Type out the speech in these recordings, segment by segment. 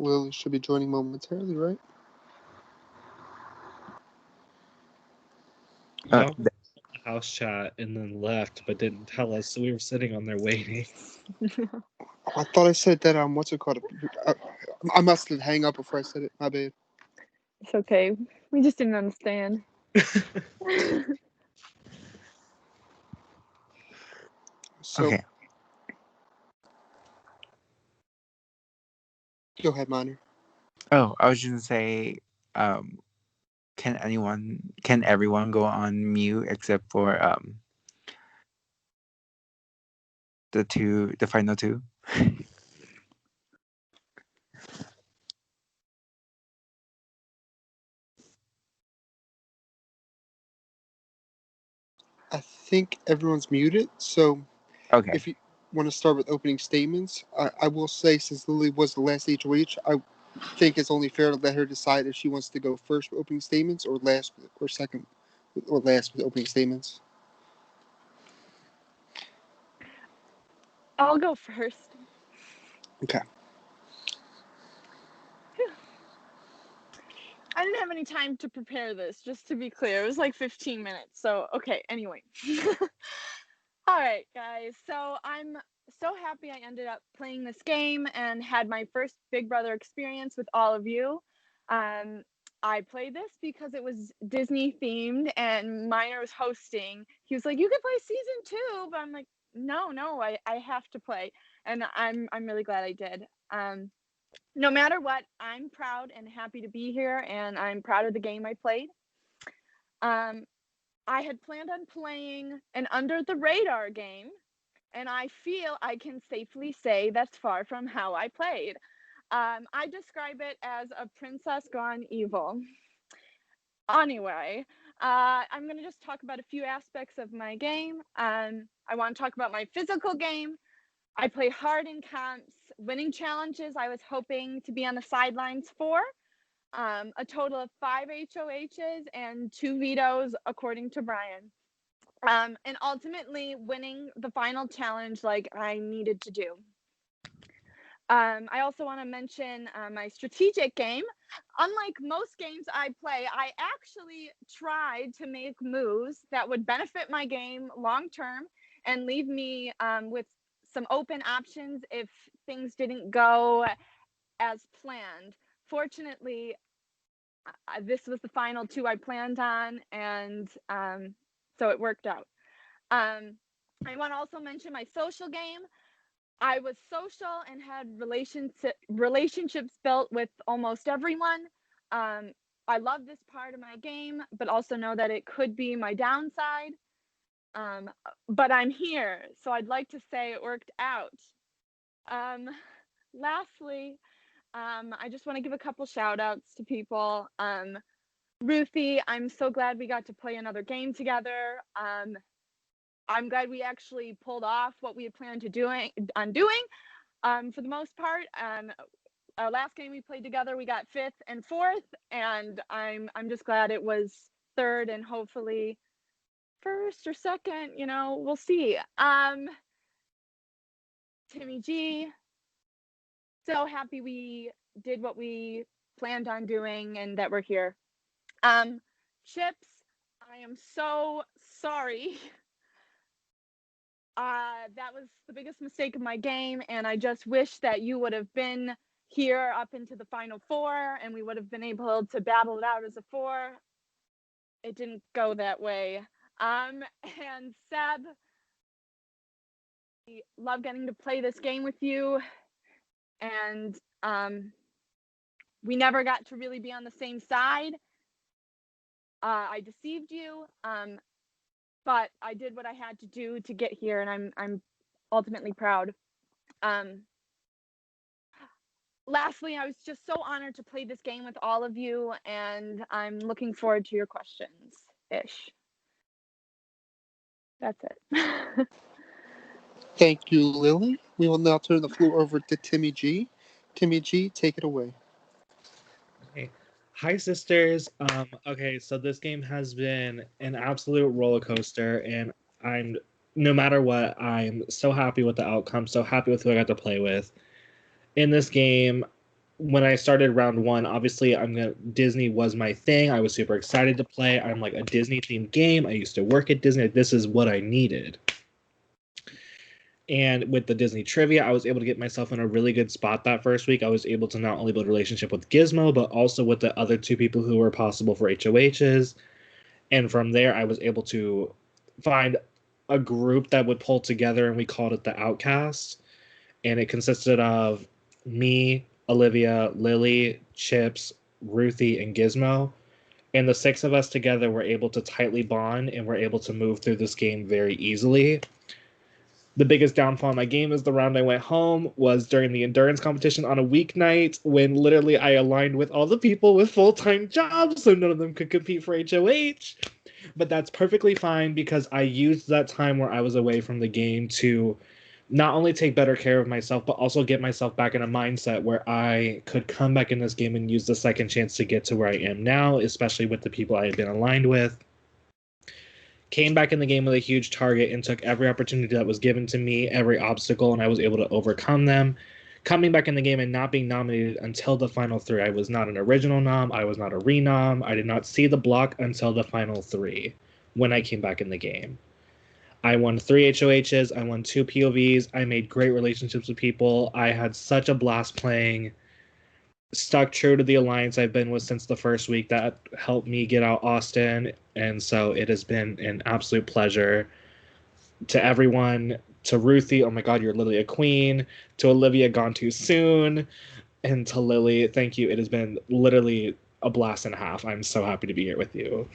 Lily should be joining momentarily, right? Uh, Mom house chat and then left, but didn't tell us, so we were sitting on there waiting. Oh, I thought I said that. What's it called? I must have hang up before I said it. My bad. It's okay. We just didn't understand. So Okay. go ahead, Minor. Oh, I was just gonna say, um, can everyone go on mute except for the final two? I think everyone's muted. So Okay. if you want to start with opening statements, I will say since Lily was the last HOH, I think it's only fair to let her decide if she wants to go first with opening statements or last or second or last with opening statements. I'll go first. Okay. I didn't have any time to prepare this, just to be clear. It was like 15 minutes. So, okay, anyway. All right, guys. So, I'm so happy I ended up playing this game and had my first Big Brother experience with all of you. I played this because it was Disney themed and Minor was hosting. He was like, "You could play season 2," but I'm like, "No, I have to play." And I'm really glad I did. No matter what, I'm proud and happy to be here, and I'm proud of the game I played. I had planned on playing an under the radar game, and I feel I can safely say that's far from how I played. I describe it as a princess gone evil. Anyway, I'm going to just talk about a few aspects of my game. I want to talk about my physical game. I played hard in comps, winning challenges I was hoping to be on the sidelines for. A total of 5 HOHs and 2 vetoes, according to Brian. And ultimately winning the final challenge like I needed to do. I also want to mention my strategic game. Unlike most games I play, I actually tried to make moves that would benefit my game long term and leave me with some open options if things didn't go as planned. Fortunately, this was the final 2 I planned on, and so it worked out. I want to also mention my social game. I was social and had relationships built with almost everyone. I love this part of my game, but also know that it could be my downside. But I'm here, so I'd like to say it worked out. Lastly, I just want to give a couple shout outs to people. Ruthie, I'm so glad we got to play another game together. I'm glad we actually pulled off what we had planned to doing. For the most part. Our last game we played together, we got 5th and 4th, and I'm just glad it was 3rd and hopefully 1st or 2nd. You know, we'll see. Timmy G, so happy we did what we planned on doing and that we're here. Chips, I am so sorry. That was the biggest mistake of my game, and I just wish that you would have been here up into the final 4 and we would have been able to battle it out as a 4. It didn't go that way. And Seb, I love getting to play this game with you, and we never got to really be on the same side. I deceived you, but I did what I had to do to get here, and I'm ultimately proud. Lastly, I was just so honored to play this game with all of you, and I'm looking forward to your questions-ish. That's it. Thank you, Lily. We will now turn the floor over to Timmy G. Timmy G, take it away. Okay. Hi, sisters. Okay, so this game has been an absolute roller coaster, and I'm no matter what, I'm so happy with the outcome, so happy with who I got to play with. In this game, when I started round one, obviously Disney was my thing. I was super excited to play. I'm like a Disney themed game. I used to work at Disney. Like, this is what I needed. And with the Disney trivia, I was able to get myself in a really good spot that first week. I was able to not only build a relationship with Gizmo, but also with the other two people who were possible for HOHs. And from there, I was able to find a group that would pull together, and we called it the Outcast. And it consisted of me, Olivia, Lily, Chips, Ruthie, and Gizmo. And the six of us together were able to tightly bond and were able to move through this game very easily. The biggest downfall in my game is the round I went home was during the endurance competition on a weeknight when literally I aligned with all the people with full-time jobs, so none of them could compete for HOH. But that's perfectly fine because I used that time where I was away from the game to not only take better care of myself, but also get myself back in a mindset where I could come back in this game and use the second chance to get to where I am now, especially with the people I had been aligned with. Came back in the game with a huge target and took every opportunity that was given to me, every obstacle, and I was able to overcome them. Coming back in the game and not being nominated until the final three. I was not an original nom. I was not a renom. I did not see the block until the final three when I came back in the game. I won 3 HOHs. I won 2 POVs. I made great relationships with people. I had such a blast playing. Stuck true to the alliance I've been with since the first week. That helped me get out Austin. And so it has been an absolute pleasure. To everyone, to Ruthie, oh my God, you're literally a queen. To Olivia, gone too soon. And to Lily, thank you. It has been literally a blast and a half. I'm so happy to be here with you.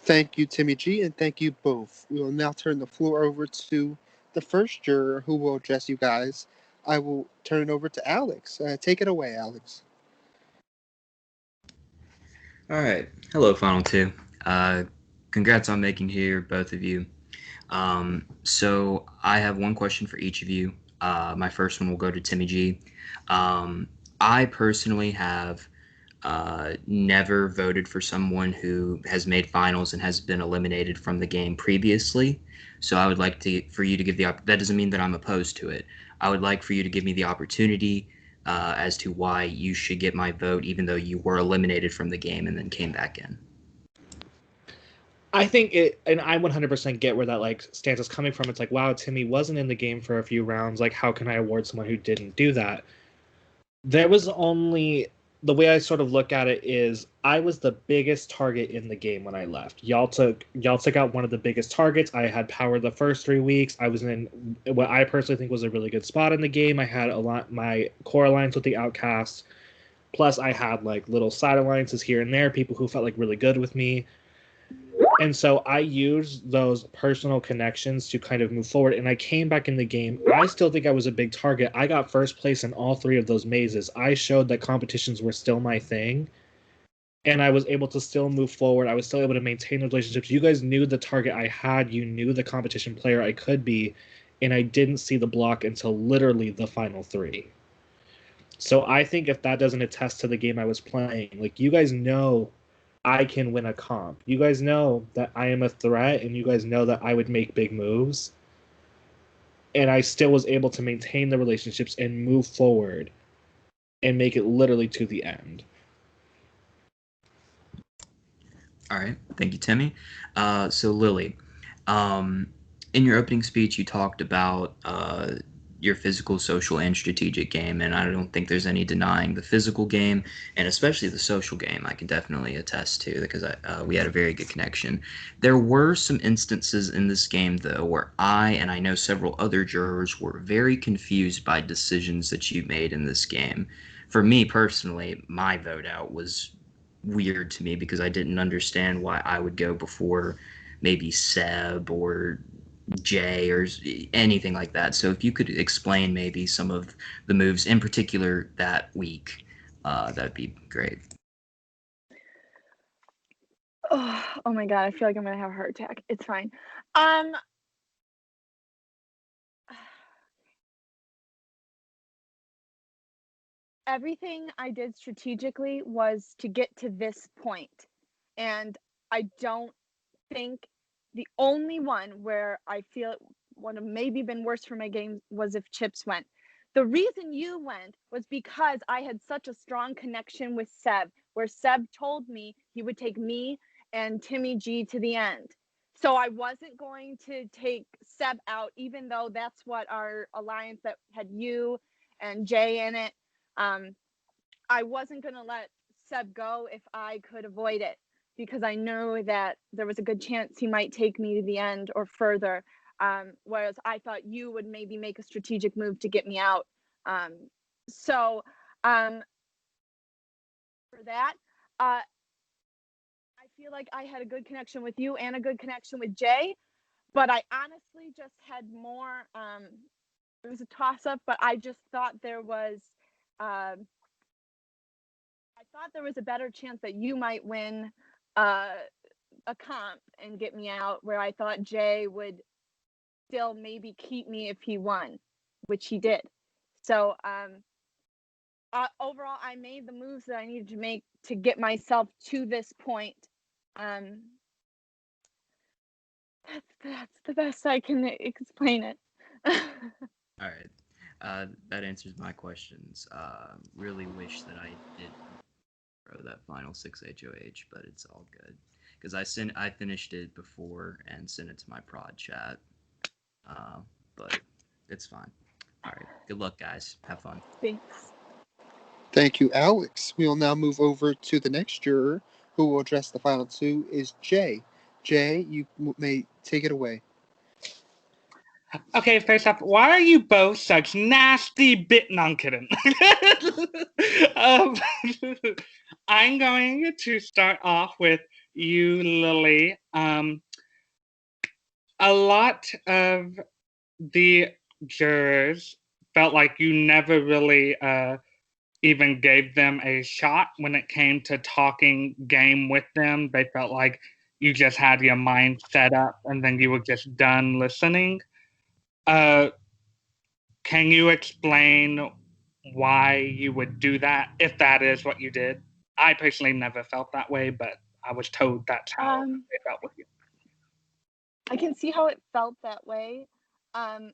Thank you, Timmy G, and thank you both. We will now turn the floor over to the first juror who will address you guys. I will turn it over to Alex. Take it away, Alex. All right. Hello, Final Two. Congrats on making here, both of you. So I have one question for each of you. My first one will go to Timmy G. I personally have never voted for someone who has made finals and has been eliminated from the game previously. So I would like for you to give that doesn't mean that I'm opposed to it. I would like for you to give me the opportunity as to why you should get my vote, even though you were eliminated from the game and then came back in. I think it, and I 100% get where that like stance is coming from. It's like, wow, Timmy wasn't in the game for a few rounds. Like, how can I award someone who didn't do that? There was only, the way I sort of look at it is I was the biggest target in the game when I left. Y'all took out one of the biggest targets. I had power the first 3 weeks. I was in what I personally think was a really good spot in the game. I had my core alliance with the Outcasts. Plus I had like little side alliances here and there, people who felt like really good with me. And so I used those personal connections to kind of move forward. And I came back in the game. I still think I was a big target. I got first place in all 3 of those mazes. I showed that competitions were still my thing. And I was able to still move forward. I was still able to maintain those relationships. You guys knew the target I had. You knew the competition player I could be. And I didn't see the block until literally the final 3. So I think if that doesn't attest to the game I was playing, like you guys know I can win a comp. You guys know that I am a threat, and you guys know that I would make big moves. And I still was able to maintain the relationships and move forward and make it literally to the end. All right. Thank you, Timmy. So, Lily, in your opening speech, you talked about your physical, social, and strategic game, and I don't think there's any denying the physical game, and especially the social game. I can definitely attest to because we had a very good connection. There were some instances in this game, though, where I know several other jurors were very confused by decisions that you made in this game. For me personally, my vote out was weird to me because I didn't understand why I would go before maybe Seb or Jay or anything like that. So if you could explain maybe some of the moves in particular that week, that'd be great. Oh my God, I feel like I'm gonna have a heart attack. It's fine. Everything I did strategically was to get to this point. And I don't think the only one where I feel would have maybe been worse for my game was if Chips went. The reason you went was because I had such a strong connection with Seb, where Seb told me he would take me and Timmy G to the end. So I wasn't going to take Seb out, even though that's what our alliance that had you and Jay in it. I wasn't going to let Seb go if I could avoid it, because I knew that there was a good chance he might take me to the end or further. Whereas I thought you would maybe make a strategic move to get me out. So for that, I feel like I had a good connection with you and a good connection with Jay, but I honestly just had more. It was a toss up, but I just thought there was. I thought there was a better chance that you might win a comp and get me out, where I thought Jay would still maybe keep me if he won, which he did. So overall, I made the moves that I needed to make to get myself to this point. That's the best I can explain it. All right. That answers my questions. Really wish that I did throw that final 6 HOH, but it's all good. Because I finished it before and sent it to my prod chat. But it's fine. All right. Good luck, guys. Have fun. Thanks. Thank you, Alex. We will now move over to the next juror who will address the final two is Jay. Jay, you may take it away. Okay, first off, why are you both such nasty bit? No, I'm kidding. I'm going to start off with you, Lily. A lot of the jurors felt like you never really even gave them a shot when it came to talking game with them. They felt like you just had your mind set up and then you were just done listening. Can you explain why you would do that, if that is what you did? I personally never felt that way, but I was told that's how it felt with you. I can see how it felt that way. And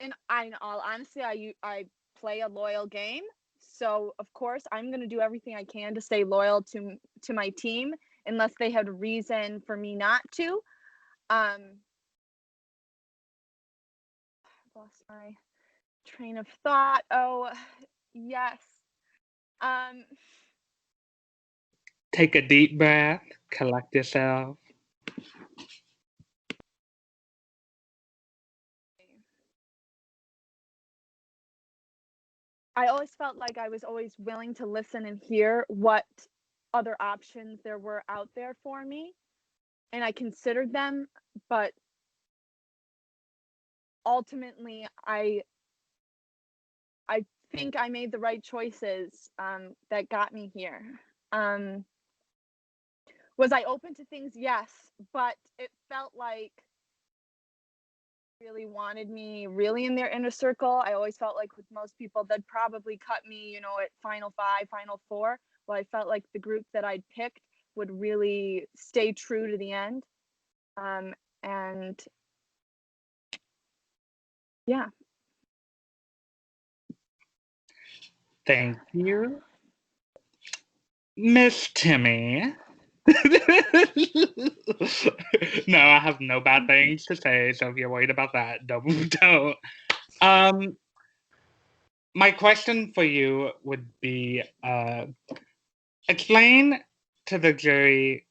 in all honesty, I play a loyal game. So of course I'm gonna do everything I can to stay loyal to my team, unless they had a reason for me not to. I lost my train of thought. Oh, yes. Take a deep breath, collect yourself. I always felt like I was always willing to listen and hear what other options there were out there for me, and I considered them, but ultimately I think I made the right choices that got me here. Was I open to things? Yes, but it felt like really wanted me really in their inner circle. I always felt like with most people they'd probably cut me, at final 5, final 4. Well, I felt like the group that I'd picked would really stay true to the end. And yeah. Thank you. Miss Timmy. No, I have no bad things to say, so if you're worried about that, don't. My question for you would be, explain to the jury,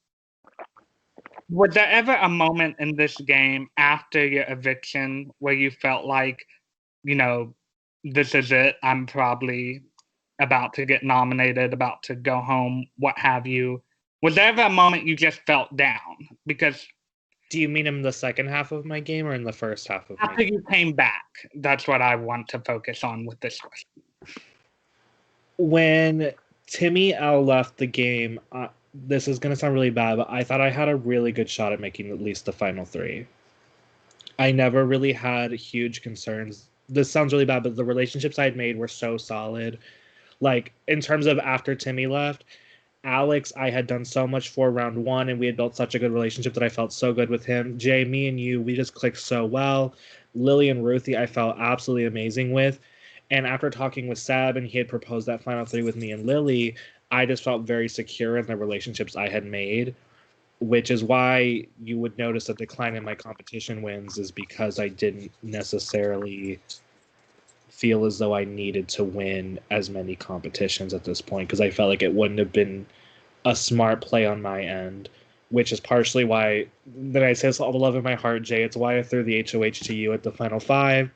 was there ever a moment in this game after your eviction where you felt like, this is it, I'm probably about to get nominated, about to go home, what have you? Was there ever a moment you just felt down? Because Do you mean in the second half of my game or in the first half of my after game? you came back, that's what I want to focus on with this question. When Timmy L left the game, this is going to sound really bad, but I thought I had a really good shot at making at least the final 3. I never really had huge concerns. This sounds really bad, but the relationships I had made were so solid. Like, in terms of after Timmy left, Alex, I had done so much for round 1, and we had built such a good relationship that I felt so good with him. Jay, me and you, we just clicked so well. Lily and Ruthie, I felt absolutely amazing with. And after talking with Seb and he had proposed that final three with me and Lily, I just felt very secure in the relationships I had made, which is why you would notice a decline in my competition wins, is because I didn't necessarily feel as though I needed to win as many competitions at this point, because I felt like it wouldn't have been a smart play on my end, which is partially why that I say all the love in my heart, Jay. It's why I threw the HOH to you at the final five,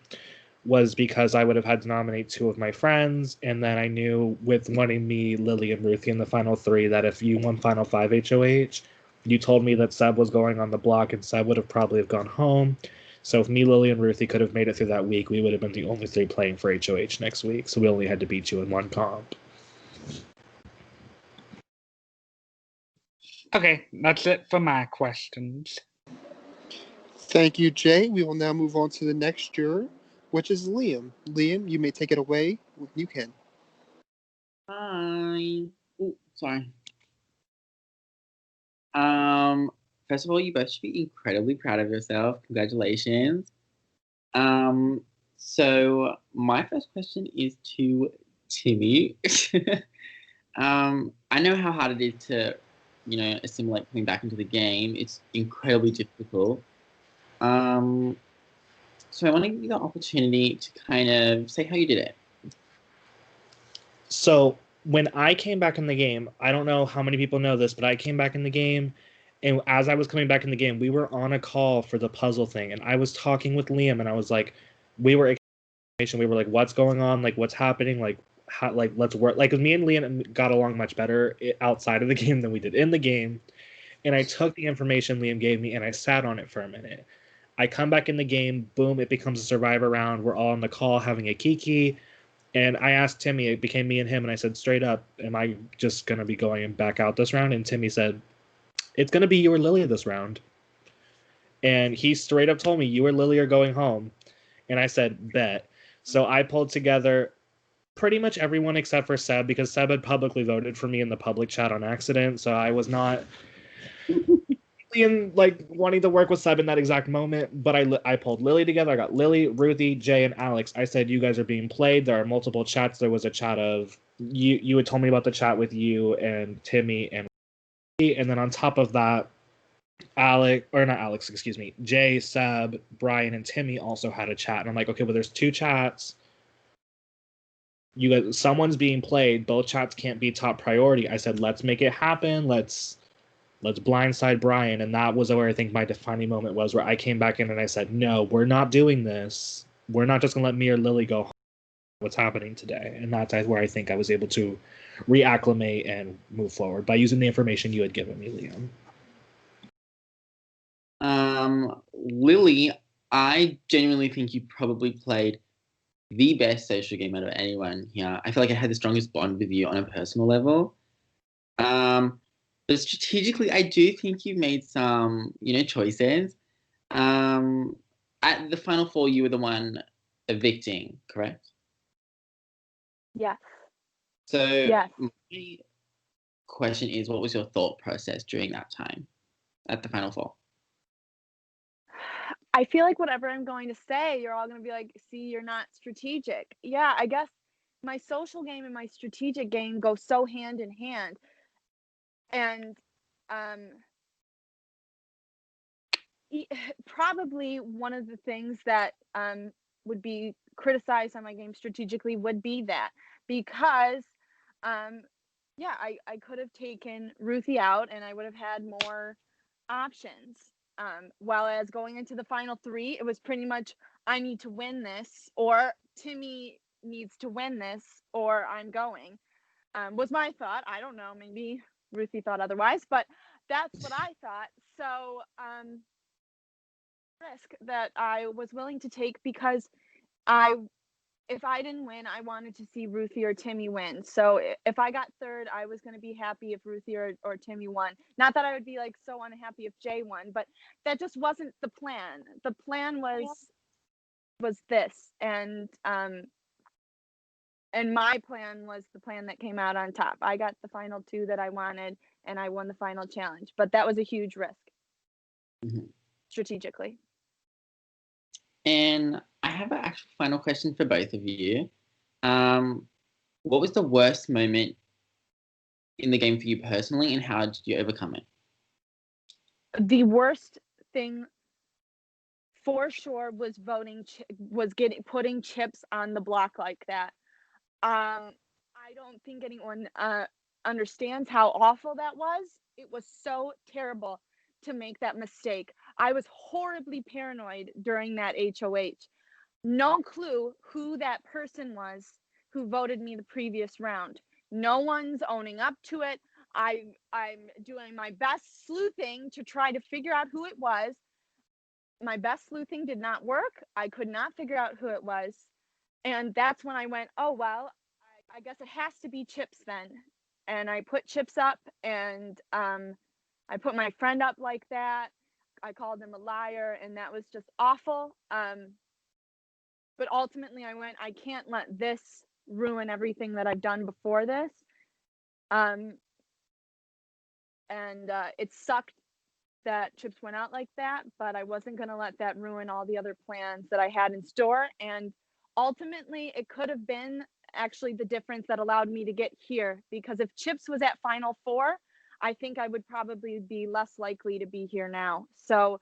was because I would have had to nominate two of my friends, and then I knew with wanting me, Lily, and Ruthie in the final three that if you won final five HOH, you told me that Seb was going on the block and Seb would have probably have gone home. So if me, Lily, and Ruthie could have made it through that week, we would have been the only three playing for HOH next week. So we only had to beat you in one comp. Okay, that's it for my questions. Thank you, Jay. We will now move on to the next juror, which is Liam. Liam, you may take it away when you can. Hi. Oh, sorry. First of all, you both should be incredibly proud of yourself. Congratulations. So my first question is to Timmy. I know how hard it is to, assimilate coming back into the game. It's incredibly difficult. So I want to give you the opportunity to kind of say how you did it. So when I came back in the game, I don't know how many people know this, but I came back in the game, and as I was coming back in the game, we were on a call for the puzzle thing, and I was talking with Liam, and I was like, we were like, what's going on? Like, what's happening? Like, how, like, let's work. Like, me and Liam got along much better outside of the game than we did in the game. And I took the information Liam gave me and I sat on it for a minute. I come back in the game, boom, it becomes a survivor round. We're all on the call having a kiki. And I asked Timmy, it became me and him, and I said, straight up, am I just going to be going back out this round? And Timmy said, it's going to be you or Lily this round. And he straight up told me, you or Lily are going home. And I said, bet. So I pulled together pretty much everyone except for Seb, because Seb had publicly voted for me in the public chat on accident. So I was not in like wanting to work with Seb in that exact moment, but I pulled Lily together. I got Lily, Ruthie, Jay, and Alex. I said, you guys are being played. There are multiple chats. There was a chat of you had told me about the chat with you and Timmy and Ruthie. And then on top of that, Jay, Seb, Brian, and Timmy also had a chat. And I'm like, okay, well, there's two chats. You guys, someone's being played. Both chats can't be top priority. I said, let's make it happen. Let's blindside Brian. And that was where I think my defining moment was, where I came back in and I said, no, we're not doing this. We're not just going to let me or Lily go home. What's happening today. And that's where I think I was able to reacclimate and move forward by using the information you had given me, Liam. Lily, I genuinely think you probably played the best social game out of anyone here. I feel like I had the strongest bond with you on a personal level. But strategically, I do think you made some, choices. At the final four, you were the one evicting, correct? Yes. So Yes. my question is, what was your thought process during that time at the final four? I feel like whatever I'm going to say, you're all going to be like, see, you're not strategic. Yeah, I guess my social game and my strategic game go so hand in hand. And probably one of the things that would be criticized on my game strategically would be that, because yeah, I could have taken Ruthie out and I would have had more options. While as going into the final three, it was pretty much, I need to win this, or Timmy needs to win this, or I'm going. Was my thought. I don't know, maybe Ruthie thought otherwise, but that's what I thought. So risk that I was willing to take, because if I didn't win, I wanted to see Ruthie or Timmy win. So if I got third, I was going to be happy if Ruthie or Timmy won. Not that I would be like so unhappy if Jay won, but that just wasn't the plan. The plan was this, and my plan was the plan that came out on top. I got the final two that I wanted, and I won the final challenge. But that was a huge risk, strategically. And I have an actual final question for both of you. What was the worst moment in the game for you personally, and how did you overcome it? The worst thing for sure was putting chips on the block like that. I don't think anyone understands how awful that was. It was so terrible to make that mistake. I was horribly paranoid during that HOH. No clue who that person was who voted me the previous round. No one's owning up to it. I'm doing my best sleuthing to try to figure out who it was. My best sleuthing did not work. I could not figure out who it was. And that's when I went, oh, well, I guess it has to be chips then. And I put chips up, and I put my friend up like that. I called him a liar, and that was just awful. But ultimately I went, I can't let this ruin everything that I've done before this. And it sucked that chips went out like that, but I wasn't going to let that ruin all the other plans that I had in store. And ultimately it could have been actually the difference that allowed me to get here, because if chips was at Final Four, I think I would probably be less likely to be here now. So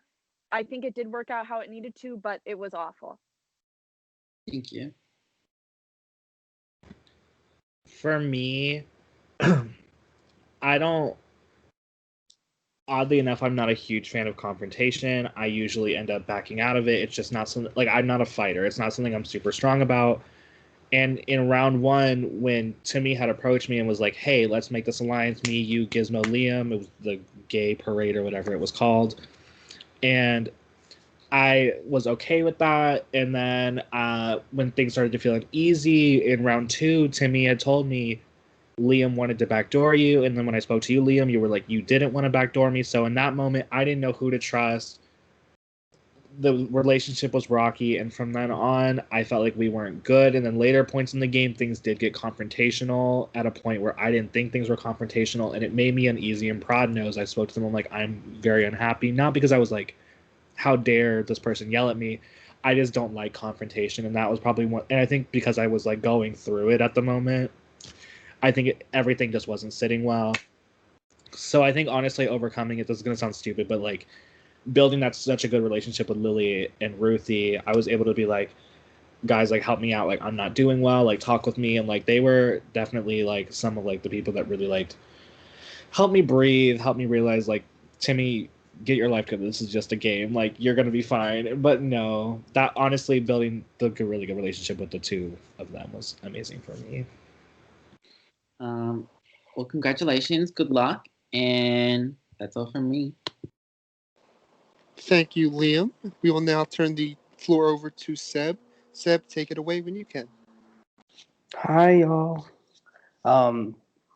I think it did work out how it needed to, but it was awful. Thank you. For me, oddly enough, I'm not a huge fan of confrontation. I usually end up backing out of it. It's just not something, like, I'm not a fighter. It's not something I'm super strong about. And in round one, when Timmy had approached me and was like, hey, let's make this alliance, me, you, Gizmo, Liam, it was the gay parade or whatever it was called. And I was okay with that. And then when things started to feel uneasy in round two, Timmy had told me Liam wanted to backdoor you. And then when I spoke to you, Liam, you were like, you didn't want to backdoor me. So in that moment, I didn't know who to trust. The relationship was rocky. And from then on, I felt like we weren't good. And then later points in the game, things did get confrontational at a point where I didn't think things were confrontational. And it made me uneasy. And Prod knows I spoke to them. I'm like, I'm very unhappy. Not because I was like, how dare this person yell at me? I just don't like confrontation. And that was probably one. And I think because I was like going through it at the moment, I think everything just wasn't sitting well. So I think honestly overcoming it, this is going to sound stupid, but like building that such a good relationship with Lily and Ruthie, I was able to be like, guys, like help me out. Like I'm not doing well. Like talk with me. And like they were definitely like some of like the people that really like help me breathe, help me realize like, Timmy, get your life together. This is just a game. Like you're going to be fine. But no, that honestly building the really good relationship with the two of them was amazing for me. Well, congratulations, good luck, and that's all from me. Thank you, Liam. We will now turn the floor over to Seb. Seb, take it away when you can. Hi, y'all.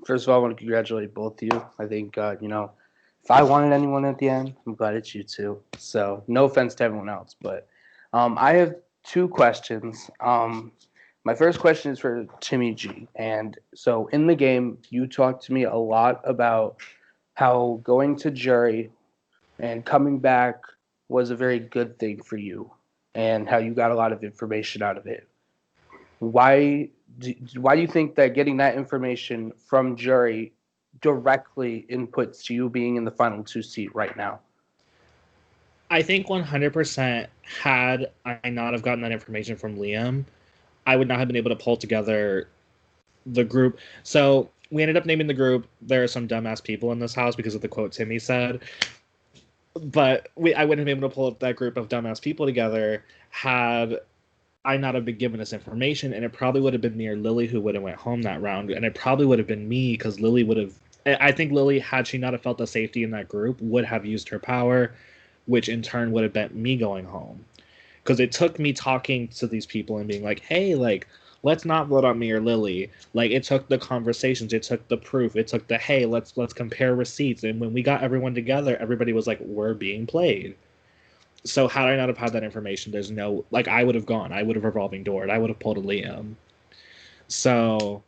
First of all, I want to congratulate both of you. I think, if I wanted anyone at the end, I'm glad it's you two. So, no offense to everyone else, but I have two questions. My first question is for Timmy G. And so, in the game, you talked to me a lot about how going to jury and coming back was a very good thing for you, and how you got a lot of information out of it. Why do you think that getting that information from jury directly inputs to you being in the final two seat right now? I think 100% had I not have gotten that information from Liam, I would not have been able to pull together the group. So we ended up naming the group There Are Some Dumbass People in This House because of the quote Timmy said. But I wouldn't have been able to pull up that group of dumbass people together had I not have been given this information, and it probably would have been me or Lily who would have went home that round, and it probably would have been me because Lily would have. I think Lily, had she not have felt the safety in that group, would have used her power, which in turn would have meant me going home. Because it took me talking to these people and being like, hey, like, let's not vote on me or Lily. Like, it took the conversations, it took the proof, it took the, hey, let's compare receipts. And when we got everyone together, everybody was like, we're being played. So had I not have had that information, there's no, like, I would have gone. I would have revolving doored. I would have pulled a Liam. So,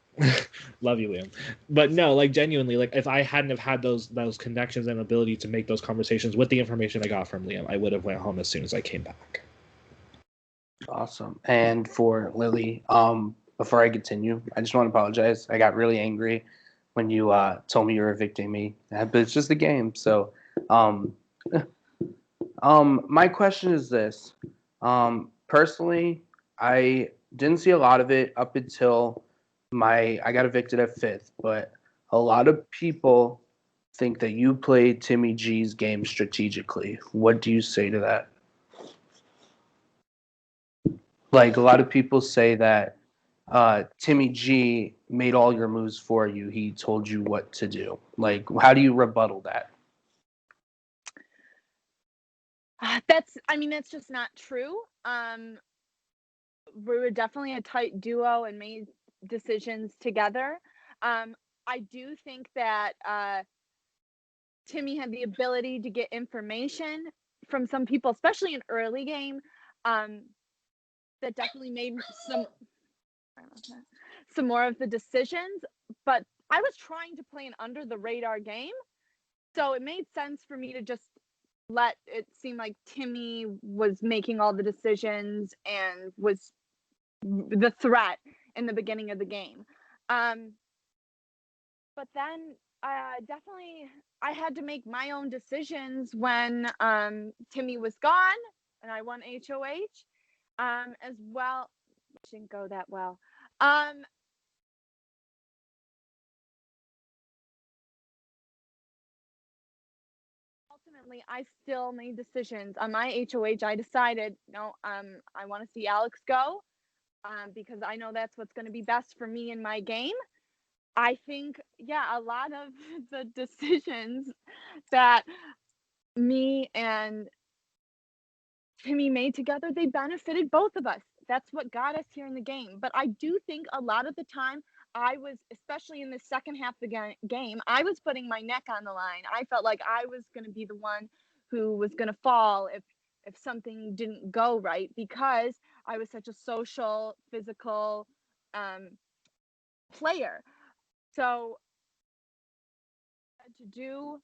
love you, Liam. But no, like, genuinely, like, if I hadn't have had those connections and ability to make those conversations with the information I got from Liam, I would have went home as soon as I came back. Awesome. And for Lily, before I continue, I just want to apologize. I got really angry when you told me you were evicting me, but it's just a game. So, um, my question is this. Personally, I didn't see a lot of it up until I got evicted at fifth, but a lot of people think that you played Timmy G's game strategically. What do you say to that? Like, a lot of people say that Timmy G made all your moves for you. He told you what to do. Like, how do you rebuttal that? That's just not true. We were definitely a tight duo and made decisions together. I do think that Timmy had the ability to get information from some people, especially in early game, that definitely made some more of the decisions. But I was trying to play an under the radar game, so it made sense for me to just let it seem like Timmy was making all the decisions and was the threat in the beginning of the game. But then definitely I had to make my own decisions when Timmy was gone and I won HOH as well. It didn't go that well. Ultimately, I still made decisions on my HOH. I decided, no, I want to see Alex go because I know that's what's going to be best for me in my game. I think, yeah, a lot of the decisions that me and Timmy made together, they benefited both of us. That's what got us here in the game. But I do think a lot of the time, I was, especially in the second half of the game, I was putting my neck on the line. I felt like I was going to be the one who was going to fall if something didn't go right because I was such a social, physical player. So to do,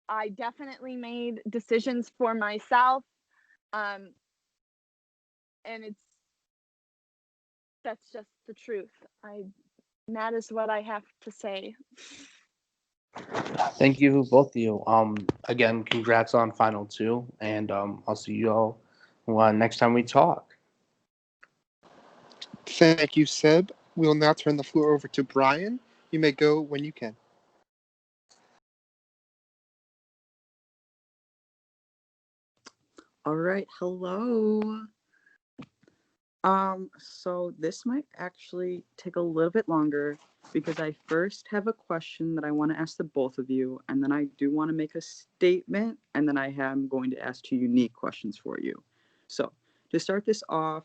I definitely made decisions for myself, and that's just the truth. That is what I have to say. Thank you, both of you. Again, congrats on Final Two, and I'll see you all next time we talk. Thank you, Seb. We'll now turn the floor over to Brian. You may go when you can. All right, hello. So this might actually take a little bit longer because I first have a question that I want to ask the both of you, and then I do want to make a statement, and then I am going to ask 2 unique questions for you. So to start this off,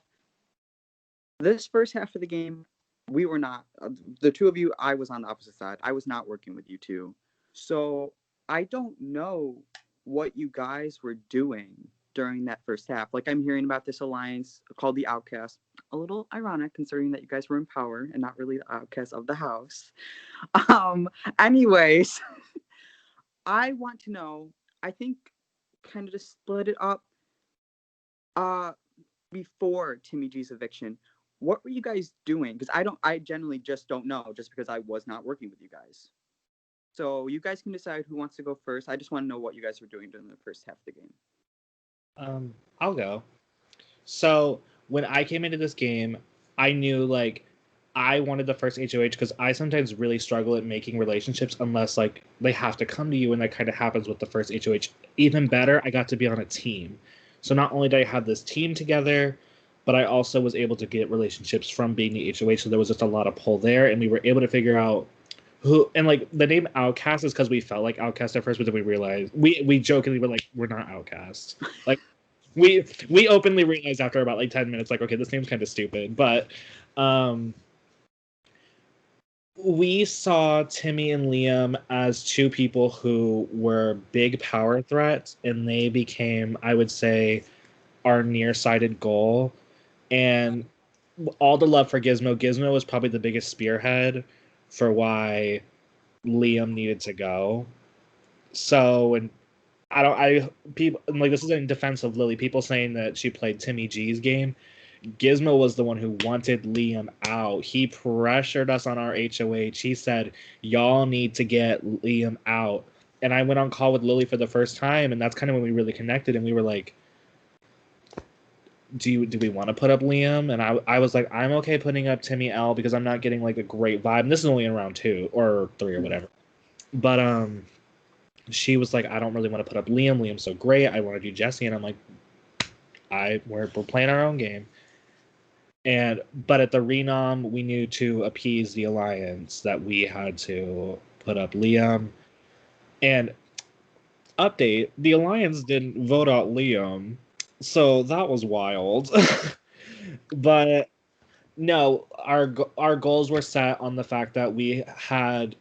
this first half of the game, we were not, the 2 of you, I was on the opposite side. I was not working with you 2. So I don't know what you guys were doing during that first half. Like, I'm hearing about this alliance called the Outcast. A little ironic considering that you guys were in power and not really the outcast of the house. Anyways, I want to know, I think kind of to split it up, before Timmy G's eviction, what were you guys doing? Because I generally just don't know just because I was not working with you guys. So you guys can decide who wants to go first. I just want to know what you guys were doing during the first half of the game. I'll go. So when I came into this game, I knew like I wanted the first HOH because I sometimes really struggle at making relationships unless like they have to come to you, and that kind of happens with the first HOH. Even better, I got to be on a team. So not only did I have this team together, but I also was able to get relationships from being the HOH. So there was just a lot of pull there, and we were able to figure out who, and like the name Outcast is because we felt like Outcast at first, but then we realized we jokingly were like, we're not Outcast. Like we openly realized after about like 10 minutes, like, okay, this name's kind of stupid. But we saw Timmy and Liam as 2 people who were big power threats, and they became, I would say, our nearsighted goal. And all the love for Gizmo. Gizmo was probably the biggest spearhead for why Liam needed to go. So, and people like, this is in defense of Lily. People saying that she played Timmy G's game. Gizmo was the one who wanted Liam out. He pressured us on our HOH. He said, y'all need to get Liam out. And I went on call with Lily for the first time, and that's kind of when we really connected, and we were like, do we want to put up Liam? And I was like, I'm okay putting up Timmy L because I'm not getting like a great vibe. And this is only in round 2 or 3 or whatever. But she was like, I don't really want to put up Liam. Liam's so great. I want to do Jesse. And I'm like, we're playing our own game. But at the renom, we knew to appease the alliance that we had to put up Liam. And update, the alliance didn't vote out Liam. So that was wild. But no, our goals were set on the fact that we had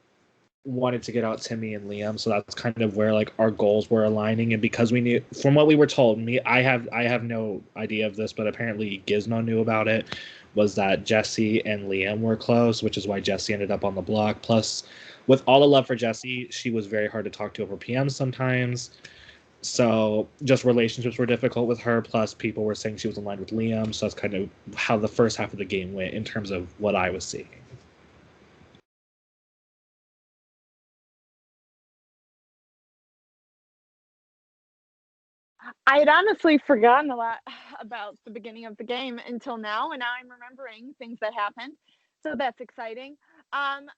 wanted to get out Timmy and Liam, so that's kind of where like our goals were aligning. And because we knew, from what we were told, I have no idea of this, but apparently Gizmo knew about it, was that Jesse and Liam were close, which is why Jesse ended up on the block. Plus, with all the love for Jesse, she was very hard to talk to over PM sometimes. So just relationships were difficult with her. Plus, people were saying she was aligned with Liam. So that's kind of how the first half of the game went in terms of what I was seeing. I had honestly forgotten a lot about the beginning of the game until now, and now I'm remembering things that happened. So that's exciting. The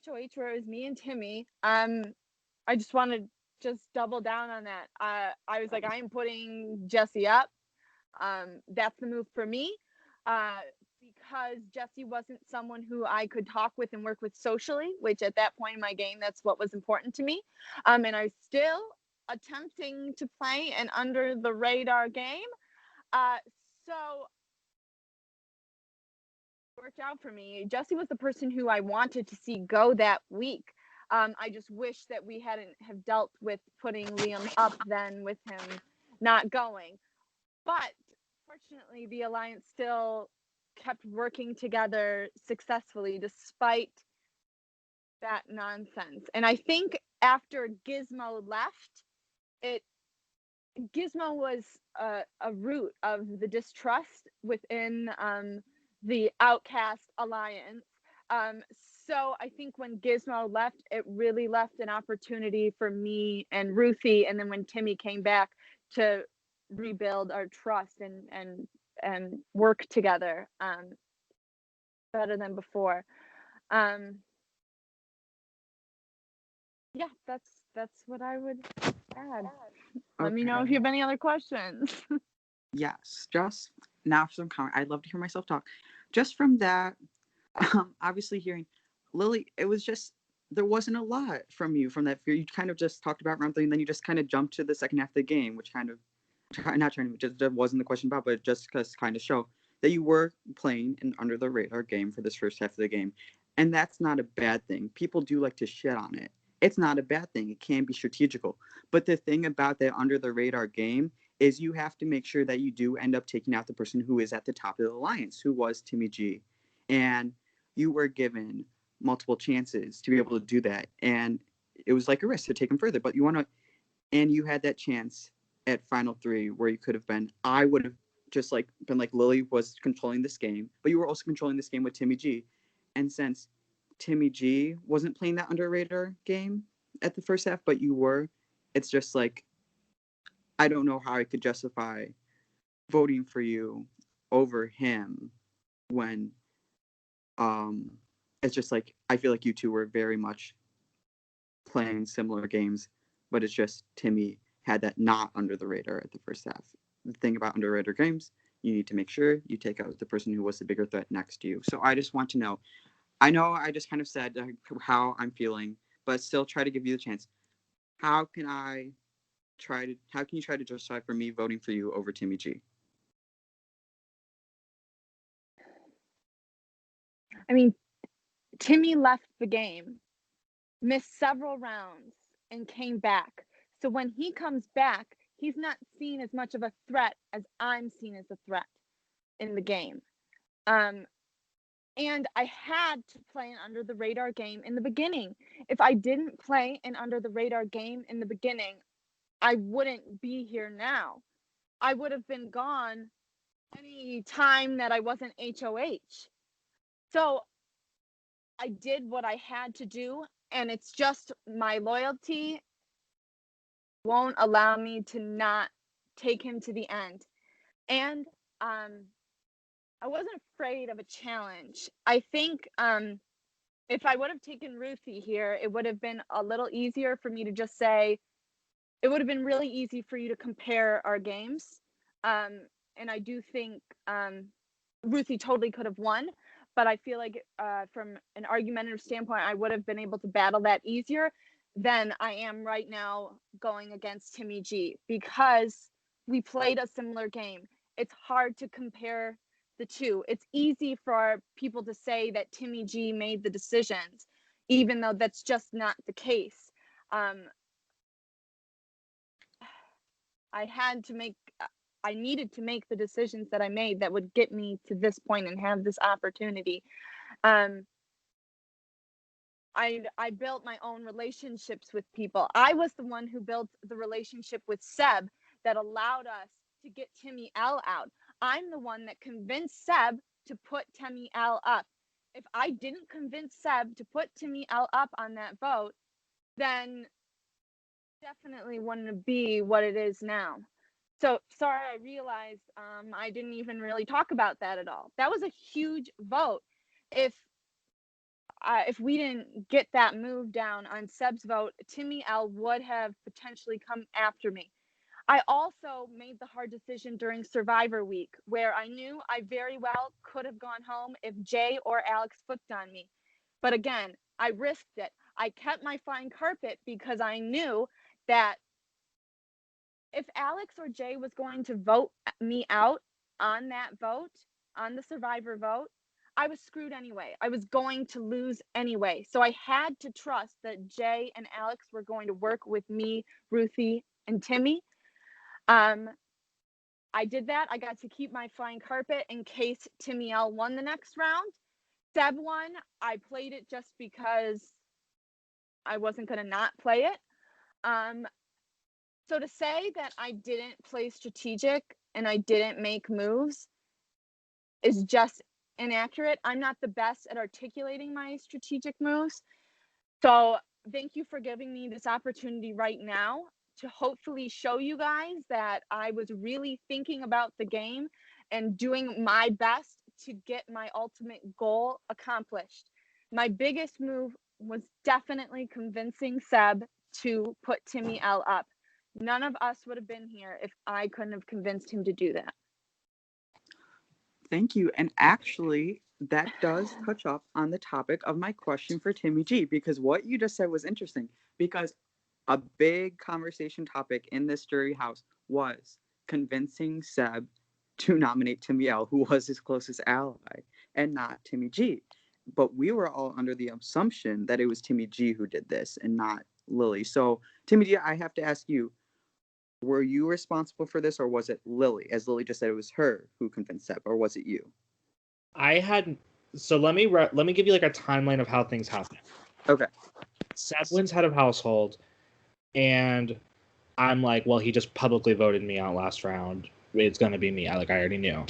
HOH where it was me and Timmy, I just want to just double down on that. I was like, I am putting Jesse up. That's the move for me. Because Jesse wasn't someone who I could talk with and work with socially, which at that point in my game, that's what was important to me. And I was still attempting to play an under the radar game. So it worked out for me. Jesse was the person who I wanted to see go that week. I just wish that we hadn't have dealt with putting Liam up then with him not going. But fortunately, the alliance still kept working together successfully despite that nonsense. And I think after Gizmo left, Gizmo was a root of the distrust within the Outcast alliance. So I think when Gizmo left, it really left an opportunity for me and Ruthie, and then when Timmy came back, to rebuild our trust and work together better than before. Yeah, that's what I would add. Let me know if you have any other questions. Yes, just now for some comment. I'd love to hear myself talk. Just from that, obviously hearing Lily, it was just, there wasn't a lot from you from that fear. You kind of just talked about round 3, and then you just kind of jumped to the second half of the game, which kind of, not trying to, just that wasn't the question about, but just because kind of show that you were playing an under the radar game for this first half of the game. And that's not a bad thing. People do like to shit on it. It's not a bad thing. It can be strategical. But the thing about that under the radar game is you have to make sure that you do end up taking out the person who is at the top of the alliance, who was Timmy G. And you were given multiple chances to be able to do that. And it was like a risk to take him further. But you want to, and you had that chance at Final 3 where you could have been, I would have just like been like, Lily was controlling this game, but you were also controlling this game with Timmy G. And since Timmy G wasn't playing that under radar game at the first half, but you were, it's just like, I don't know how I could justify voting for you over him when it's just like, I feel like you two were very much playing similar games, but it's just Timmy had that not under the radar at the first half. The thing about under radar games, you need to make sure you take out the person who was the bigger threat next to you. So I just want to know, I know I just kind of said how I'm feeling, but still try to give you the chance. How can you try to justify for me voting for you over Timmy G? I mean, Timmy left the game, missed several rounds, and came back. So when he comes back, he's not seen as much of a threat as I'm seen as a threat in the game. And I had to play an under the radar game in the beginning. If I didn't play an under the radar game in the beginning, I wouldn't be here now. I would have been gone any time that I wasn't HOH. So I did what I had to do, and it's just my loyalty won't allow me to not take him to the end. And I wasn't afraid of a challenge. I think if I would have taken Ruthie here, it would have been a little easier for me to just say, it would have been really easy for you to compare our games. And I do think Ruthie totally could have won, but I feel like from an argumentative standpoint, I would have been able to battle that easier than I am right now going against Timmy G, because we played a similar game. It's hard to compare the two. It's easy for people to say that Timmy G made the decisions, even though that's just not the case. I needed to make the decisions that I made that would get me to this point and have this opportunity. I built my own relationships with people. I was the one who built the relationship with Seb that allowed us to get Timmy L out. I'm the one that convinced Seb to put Timmy L up. If I didn't convince Seb to put Timmy L up on that vote, then definitely wouldn't be what it is now. So sorry, I realized I didn't even really talk about that at all. That was a huge vote. If we didn't get that move down on Seb's vote, Timmy L would have potentially come after me. I also made the hard decision during Survivor Week, where I knew I very well could have gone home if Jay or Alex flipped on me. But again, I risked it. I kept my flying carpet because I knew that if Alex or Jay was going to vote me out on that vote, on the Survivor vote, I was screwed anyway. I was going to lose anyway. So I had to trust that Jay and Alex were going to work with me, Ruthie, and Timmy. I did that. I got to keep my flying carpet in case Timmy L won the next round. Seb won. I played it just because I wasn't going to not play it. So to say that I didn't play strategic and I didn't make moves is just inaccurate. I'm not the best at articulating my strategic moves. So thank you for giving me this opportunity right now to hopefully show you guys that I was really thinking about the game and doing my best to get my ultimate goal accomplished. My biggest move was definitely convincing Seb to put Timmy L up. None of us would have been here if I couldn't have convinced him to do that. Thank you. And actually, that does touch up on the topic of my question for Timmy G, because what you just said was interesting, because a big conversation topic in this jury house was convincing Seb to nominate Timmy L, who was his closest ally, and not Timmy G. But we were all under the assumption that it was Timmy G who did this and not Lily. So, Timmy G, I have to ask you, were you responsible for this, or was it Lily? As Lily just said, it was her who convinced Seb, or was it you? So let me give you like a timeline of how things happened. Okay. Seb wins head of household, and I'm like, well, he just publicly voted me out last round. It's gonna be me. I already knew.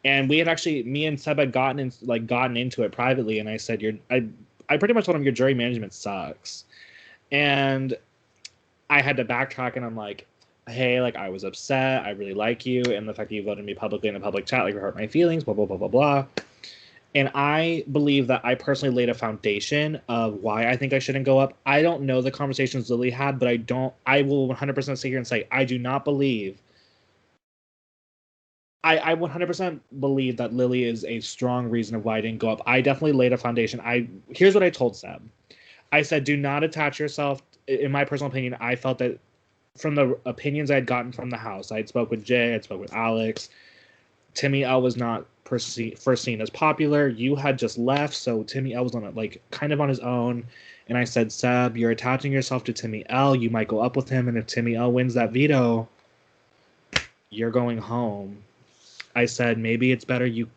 And we had actually, me and Seb had gotten into it privately, and I said, I pretty much told him your jury management sucks, and I had to backtrack, and I'm like, hey, I was upset. I really like you, and the fact that you voted me publicly in a public chat hurt my feelings. Blah blah blah blah blah. And I believe that I personally laid a foundation of why I think I shouldn't go up. I don't know the conversations Lily had, but I will 100% sit here and say, I do not believe. I 100% believe that Lily is a strong reason of why I didn't go up. I definitely laid a foundation. Here's what I told Seb. I said, do not attach yourself. In my personal opinion, I felt that from the opinions I had gotten from the house, I had spoke with Jay, I spoke with Alex. Timmy L was not first seen as popular. You had just left, so Timmy L was on it, kind of on his own. And I said, Seb, you're attaching yourself to Timmy L. You might go up with him, and if Timmy L wins that veto, you're going home. I said, maybe it's better you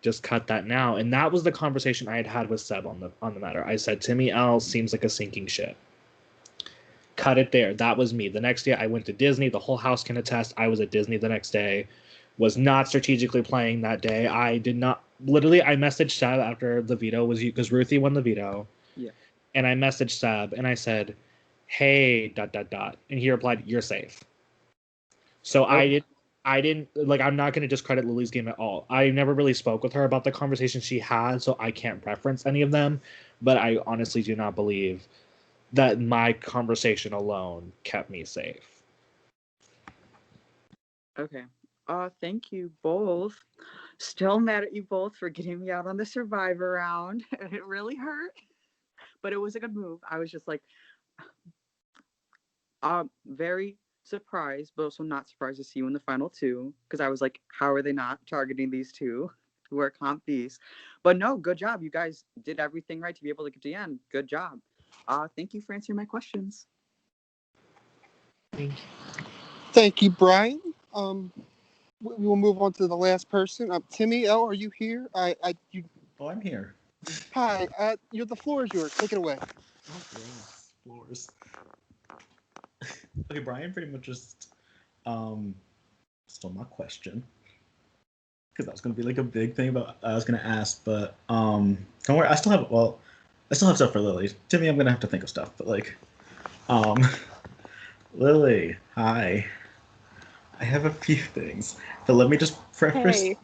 just cut that now. And that was the conversation I had with Seb on the matter. I said, Timmy L seems like a sinking ship. cut it there. That was me. The next day I went to Disney. The whole house can attest. I was at Disney the next day. Was not strategically playing that day. I did not. Literally, I messaged Seb after the veto was because Ruthie won the veto. Yeah. And I messaged Seb and I said, "Hey, ... And he replied, "You're safe." So I didn't like. I'm not going to discredit Lily's game at all. I never really spoke with her about the conversation she had, so I can't reference any of them. But I honestly do not believe that my conversation alone kept me safe. Okay. Thank you both. Still mad at you both for getting me out on the survivor round. It really hurt, but it was a good move. I was just like, very surprised, but also not surprised to see you in the final two, because I was like, how are they not targeting these two who are comp beasts? But no, good job. You guys did everything right to be able to get to the end. Good job. Thank you for answering my questions. Thank you, Brian. We will move on to the last person. Timmy L, are you here? Oh, I'm here. Hi. The floor is yours. Take it away. Oh, gross. Floors. Okay, Brian pretty much just stole my question. Because that was gonna be like a big thing about I was gonna ask, but don't worry, I still have stuff for Lily. Timmy, I'm gonna have to think of stuff, but like Lily, hi. I have a few things. But let me just preface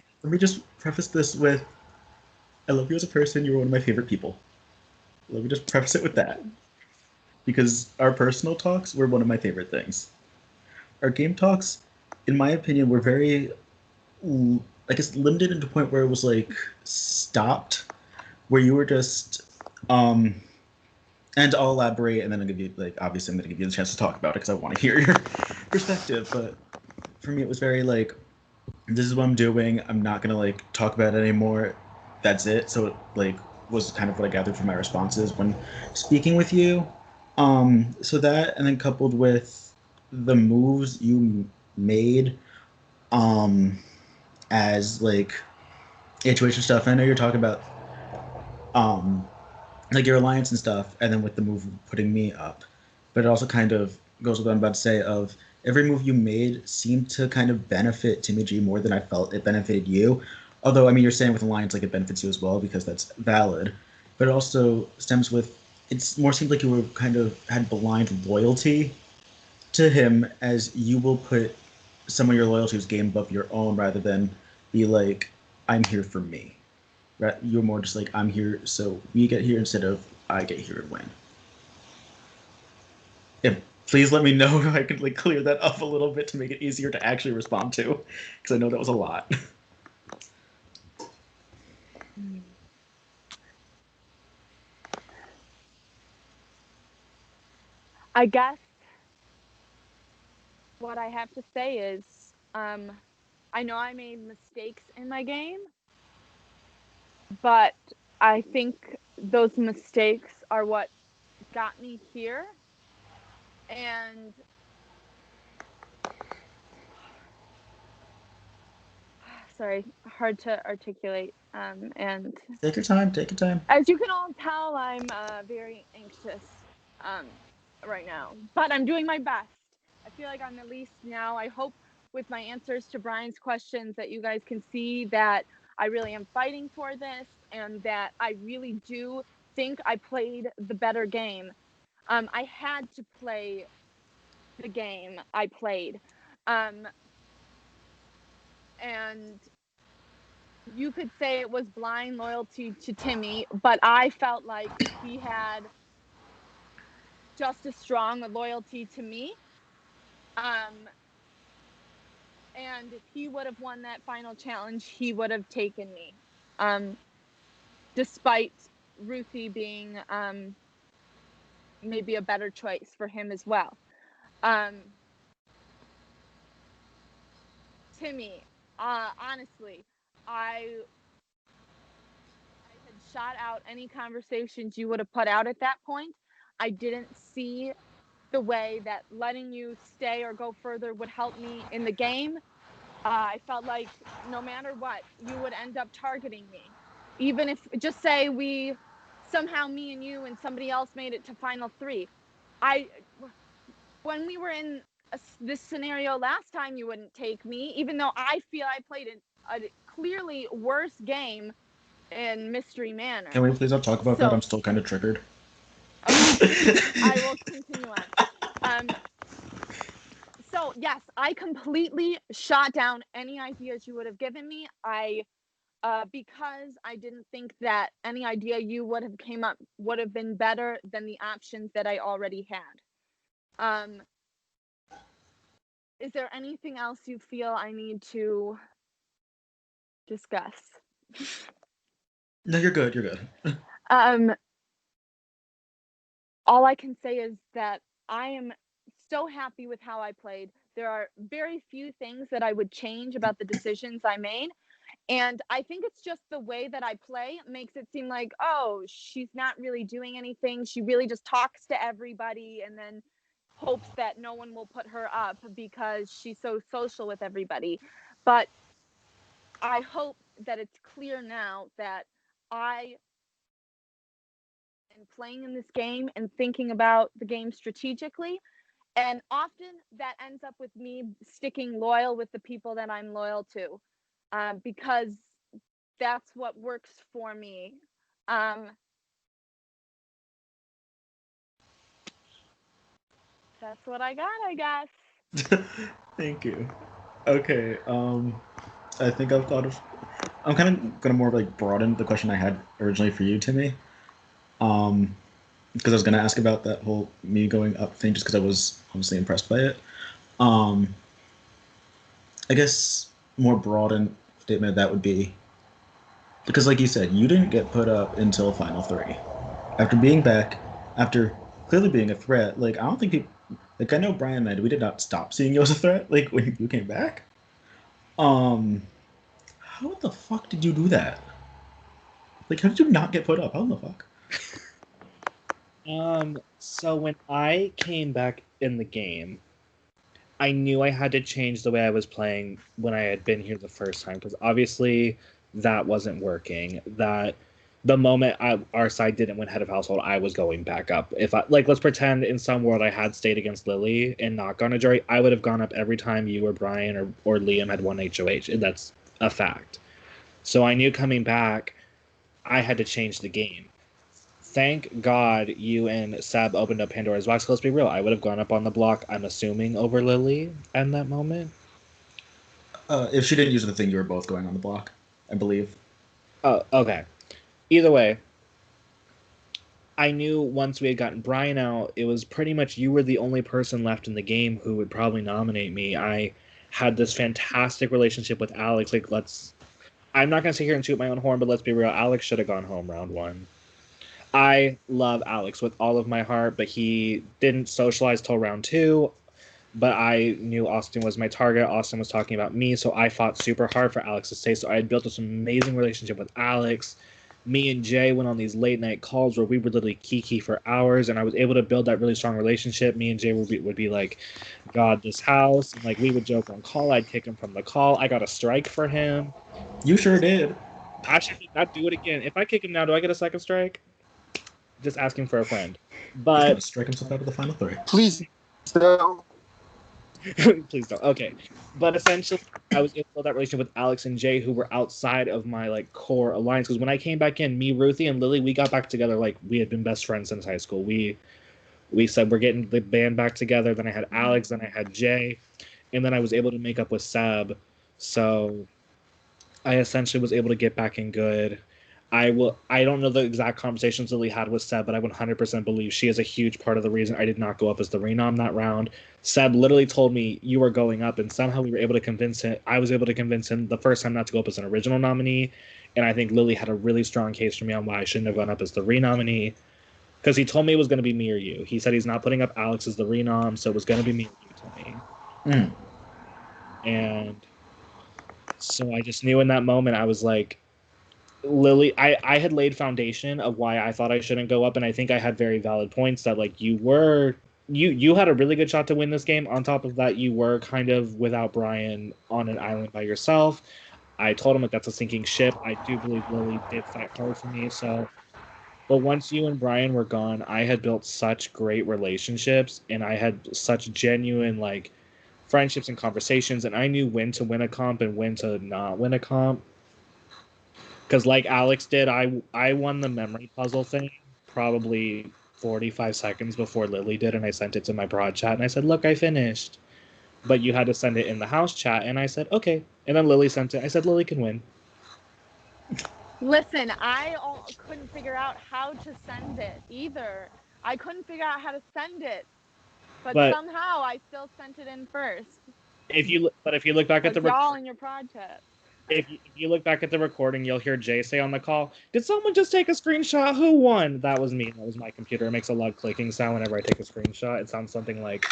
this with I love you as a person, you're one of my favorite people. Let me just preface it with that. Because our personal talks were one of my favorite things. Our game talks, in my opinion, were very, I guess, limited to the point where it was like stopped, where you were just, and I'll elaborate, and then I'll give you, like, obviously I'm going to give you the chance to talk about it because I want to hear your perspective. But for me, it was very like, this is what I'm doing. I'm not going to like talk about it anymore. That's it. So it like was kind of what I gathered from my responses when speaking with you. So that, and then coupled with the moves you made, as like HOH stuff. I know you're talking about, like your alliance and stuff, and then with the move putting me up, but it also kind of goes with what I'm about to say. Of every move you made seemed to kind of benefit Timmy G more than I felt it benefited you. Although I mean, you're saying with alliance like it benefits you as well because that's valid, but it also stems with it's more seemed like you were kind of had blind loyalty to him, as you will put some of your loyalties game above your own rather than be like, I'm here for me. Right? You're more just like, I'm here so we get here instead of I get here and win. Yeah, please let me know if I could like clear that up a little bit to make it easier to actually respond to, because I know that was a lot. I guess what I have to say is, I know I made mistakes in my game, but I think those mistakes are what got me here. And sorry, hard to articulate. And Take your time. Take your time. as you can all tell, I'm very anxious right now, but I'm doing my best. I feel like I'm at least now, I hope with my answers to Brian's questions that you guys can see that I really am fighting for this and that I really do think I played the better game. I had to play the game I played. And you could say it was blind loyalty to Timmy, but I felt like he had just as strong a loyalty to me. And if he would have won that final challenge, he would have taken me. Despite Ruthie being maybe a better choice for him as well. Timmy, honestly, I had shot out any conversations you would have put out at that point. I didn't see the way that letting you stay or go further would help me in the game. I felt like no matter what, you would end up targeting me. Even if, just say me and you and somebody else made it to final three. when we were in this scenario last time, you wouldn't take me, even though I feel I played a clearly worse game in Mystery Manor. Can we please not talk about that? So- I'm still kind of triggered. I will continue on. So yes, I completely shot down any ideas you would have given me. Because I didn't think that any idea you would have came up would have been better than the options that I already had. Is there anything else you feel I need to discuss? No, you're good. You're good. All I can say is that I am so happy with how I played. There are very few things that I would change about the decisions I made. And I think it's just the way that I play makes it seem like, oh, she's not really doing anything. She really just talks to everybody and then hopes that no one will put her up because she's so social with everybody. But I hope that it's clear now that I am playing in this game and thinking about the game strategically. And often that ends up with me sticking loyal with the people that I'm loyal to, because that's what works for me. That's what I got, I guess. Thank you. Okay. I think I've thought of. I'm kind of gonna more like broaden the question I had originally for you, Timmy. Because I was gonna ask about that whole me going up thing, just because I was honestly impressed by it. I guess more broadened statement of that would be because, like you said, you didn't get put up until Final Three. After being back, after clearly being a threat, like I don't think people, like I know Brian and I, we did not stop seeing you as a threat. Like when you came back. How the fuck did you do that? Like, how did you not get put up? How the fuck? So when I came back in the game, I knew I had to change the way I was playing when I had been here the first time, because obviously that wasn't working. That the moment our side didn't win head of household, I was going back up. If I like, let's pretend in some world I had stayed against Lily and not gone to jury, I would have gone up every time you or Brian or Liam had won HOH, and that's a fact. So I knew coming back, I had to change the game. Thank God you and Sab opened up Pandora's box. Let's be real, I would have gone up on the block, I'm assuming, over Lily at that moment. If she didn't use the thing, you were both going on the block, I believe. Oh, okay. Either way, I knew once we had gotten Brian out, it was pretty much you were the only person left in the game who would probably nominate me. I had this fantastic relationship with Alex. Like, I'm not going to sit here and toot my own horn, but let's be real. Alex should have gone home round one. I love Alex with all of my heart, but he didn't socialize till round two. But I knew Austin was my target. Austin was talking about me, so I fought super hard for Alex to stay. So I had built this amazing relationship with Alex. Me and Jay went on these late night calls where we would literally kiki for hours, and I was able to build that really strong relationship. Me and Jay would be like, God, this house. And like we would joke on call. I'd kick him from the call. I got a strike for him. You sure did. I should not do it again. If I kick him now, do I get a second strike? Just asking for a friend. He's But gonna strike himself out of the final three. Please don't. please don't. Okay. But essentially, I was able to build that relationship with Alex and Jay, who were outside of my like core alliance. Because when I came back in, me, Ruthie, and Lily, we got back together like we had been best friends since high school. We said we're getting the band back together. Then I had Alex, then I had Jay, and then I was able to make up with Sab. So I essentially was able to get back in good. I don't know the exact conversations Lily had with Seb, but I 100% believe she is a huge part of the reason I did not go up as the renom that round. Seb literally told me you were going up, and somehow we were able to convince him. I was able to convince him the first time not to go up as an original nominee, and I think Lily had a really strong case for me on why I shouldn't have gone up as the renominee, because he told me it was going to be me or you. He said he's not putting up Alex as the renom, so it was going to be me or you to me. And so I just knew in that moment, I was like, Lily, I had laid foundation of why I thought I shouldn't go up, and I think I had very valid points that like you had a really good shot to win this game. On top of that, you were kind of without Brian on an island by yourself. I told him that that's a sinking ship. I do believe Lily did fight hard for me, so But once you and Brian were gone, I had built such great relationships, and I had such genuine like friendships and conversations, and I knew when to win a comp and when to not win a comp. Because like Alex did, I won the memory puzzle thing probably 45 seconds before Lily did, and I sent it to my broad chat, and I said, "Look, I finished." But you had to send it in the house chat, and I said, "Okay." And then Lily sent it. I said, "Lily can win." Listen, couldn't figure out how to send it either. I couldn't figure out how to send it, but But somehow I still sent it in first. if you look back at the y'all in your project. if you look back at the recording, you'll hear Jay say on the call, "Did someone just take a screenshot? Who won?" That was me. That was my computer. It makes a loud clicking sound whenever I take a screenshot. It sounds something like.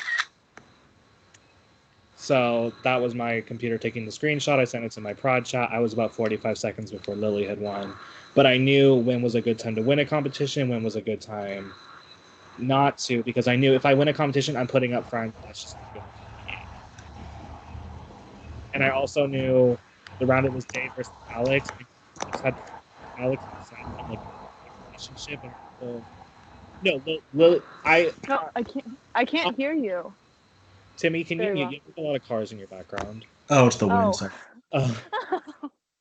So that was my computer taking the screenshot. I sent it to my prod chat. I was about 45 seconds before Lily had won. But I knew when was a good time to win a competition, when was a good time not to, because I knew if I win a competition, I'm putting up front. That's just good. And I also knew the round it was Jay versus Alex. I just had Alex and Sam like a relationship, and so, no, Lily, No, I can't hear you. Timmy, can you Very mute? well. You have a lot of cars in your background. Oh, it's the wind. Oh. Sorry.